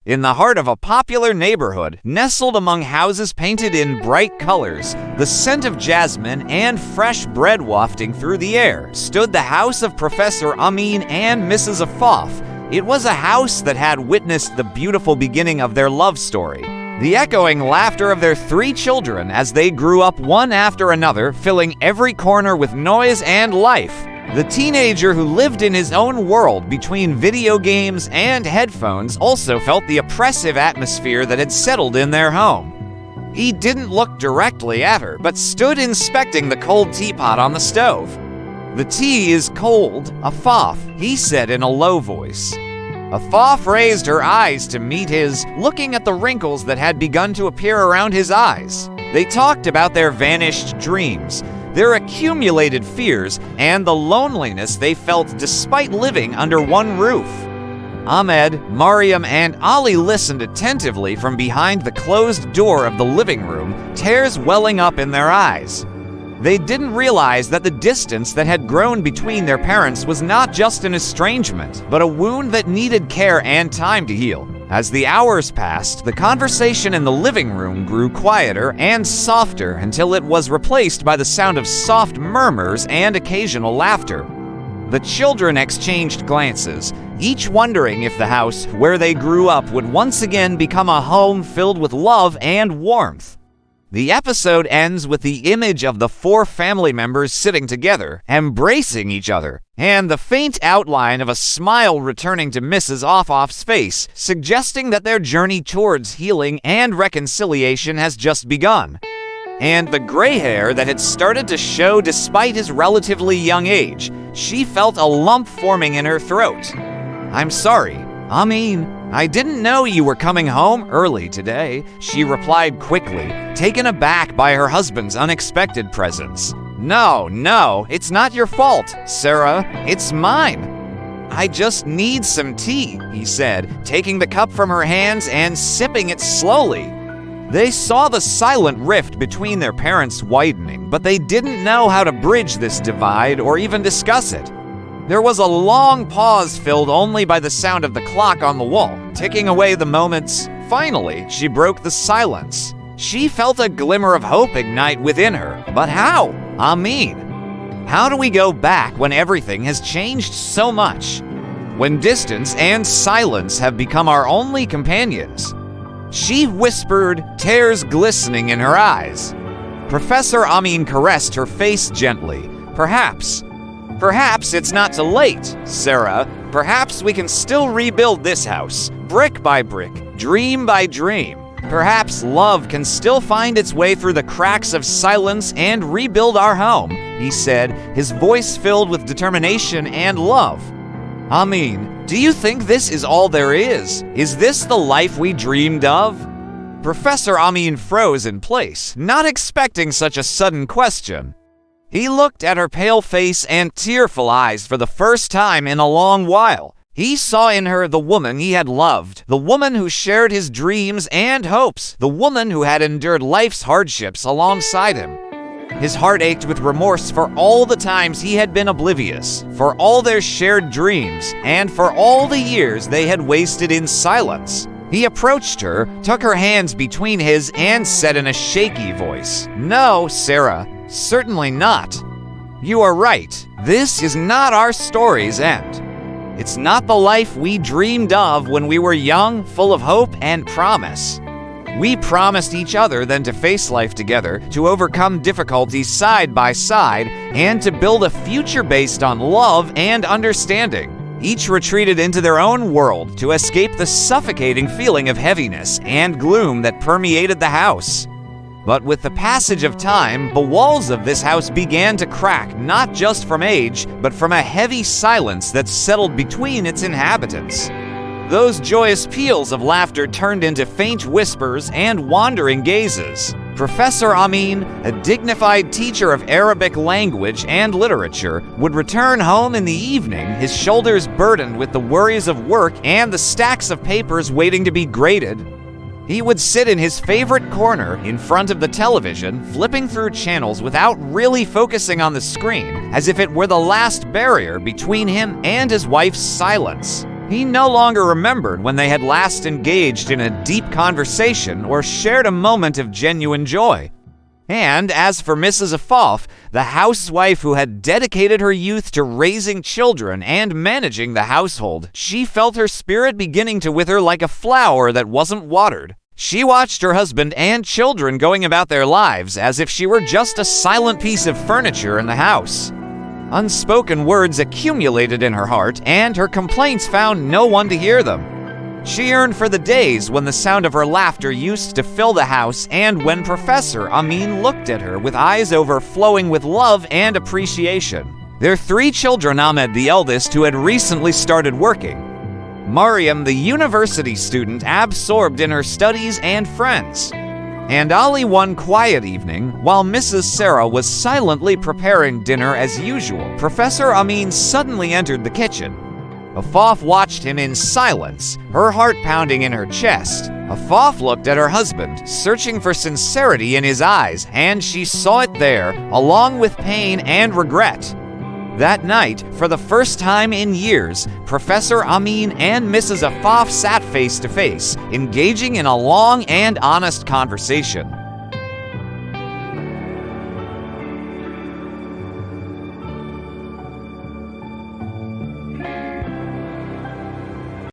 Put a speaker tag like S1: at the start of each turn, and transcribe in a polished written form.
S1: In the heart of a popular neighborhood, nestled among houses painted in bright colors, the scent of jasmine and fresh bread wafting through the air, stood the house of Professor Amin and Mrs. Afaf. It was a house that had witnessed the beautiful beginning of their love story. The echoing laughter of their 3 children as they grew up one after another, filling every corner with noise and life. The teenager who lived in his own world between video games and headphones also felt the oppressive atmosphere that had settled in their home. He didn't look directly at her, but stood inspecting the cold teapot on the stove. "The tea is cold, Afaf," he said in a low voice. Afaf raised her eyes to meet his, looking at the wrinkles that had begun to appear around his eyes. They talked about their vanished dreams, their accumulated fears, and the loneliness they felt despite living under one roof. Ahmed, Mariam, and Ali listened attentively from behind the closed door of the living room, tears welling up in their eyes. They didn't realize that the distance that had grown between their parents was not just an estrangement, but a wound that needed care and time to heal. As the hours passed, the conversation in the living room grew quieter and softer until it was replaced by the sound of soft murmurs and occasional laughter. The children exchanged glances, each wondering if the house where they grew up would once again become a home filled with love and warmth. The episode ends with the image of the 4 family members sitting together, embracing each other, and the faint outline of a smile returning to Mrs. Afaf's face, suggesting that their journey towards healing and reconciliation has just begun. And the gray hair that had started to show despite his relatively young age, she felt a lump forming in her throat. "I'm sorry, Amin. I didn't know you were coming home early today," she replied quickly, taken aback by her husband's unexpected presence. No, it's not your fault, Sarah. It's mine." "I just need some tea," he said, taking the cup from her hands and sipping it slowly. They saw the silent rift between their parents widening, but they didn't know how to bridge this divide or even discuss it. There was a long pause filled only by the sound of the clock on the wall, ticking away the moments. Finally, she broke the silence. She felt a glimmer of hope ignite within her. But how? Amin. How do we go back when everything has changed so much? When distance and silence have become our only companions? She whispered, tears glistening in her eyes. Professor Amin caressed her face gently. Perhaps it's not too late, Sarah. Perhaps we can still rebuild this house, brick by brick, dream by dream. Perhaps love can still find its way through the cracks of silence and rebuild our home, he said, his voice filled with determination and love. Amin, do you think this is all there is? Is this the life we dreamed of? Professor Amin froze in place, not expecting such a sudden question. He looked at her pale face and tearful eyes for the first time in a long while. He saw in her the woman he had loved, the woman who shared his dreams and hopes, the woman who had endured life's hardships alongside him. His heart ached with remorse for all the times he had been oblivious, for all their shared dreams, and for all the years they had wasted in silence. He approached her, took her hands between his, and said in a shaky voice, "No, Sarah. Certainly not. You are right. This is not our story's end. It's not the life we dreamed of when we were young, full of hope and promise. We promised each other then to face life together, to overcome difficulties side by side, and to build a future based on love and understanding. Each retreated into their own world to escape the suffocating feeling of heaviness and gloom that permeated the house. But with the passage of time, the walls of this house began to crack, not just from age, but from a heavy silence that settled between its inhabitants. Those joyous peals of laughter turned into faint whispers and wandering gazes. Professor Amin, a dignified teacher of Arabic language and literature, would return home in the evening, his shoulders burdened with the worries of work and the stacks of papers waiting to be graded. He would sit in his favorite corner in front of the television, flipping through channels without really focusing on the screen, as if it were the last barrier between him and his wife's silence. He no longer remembered when they had last engaged in a deep conversation or shared a moment of genuine joy. And as for Mrs. Afaf, the housewife who had dedicated her youth to raising children and managing the household, she felt her spirit beginning to wither like a flower that wasn't watered. She watched her husband and children going about their lives as if she were just a silent piece of furniture in the house. Unspoken words accumulated in her heart, and her complaints found no one to hear them. She yearned for the days when the sound of her laughter used to fill the house and when Professor Amin looked at her with eyes overflowing with love and appreciation. Their 3 children, Ahmed, the eldest, who had recently started working, Mariam, the university student absorbed in her studies and friends, and Ali, one quiet evening, while Mrs. Sarah was silently preparing dinner as usual, Professor Amin suddenly entered the kitchen. Afaf watched him in silence, her heart pounding in her chest. Afaf looked at her husband, searching for sincerity in his eyes, and she saw it there, along with pain and regret. That night, for the first time in years, Professor Amin and Mrs. Afaf sat face to face, engaging in a long and honest conversation.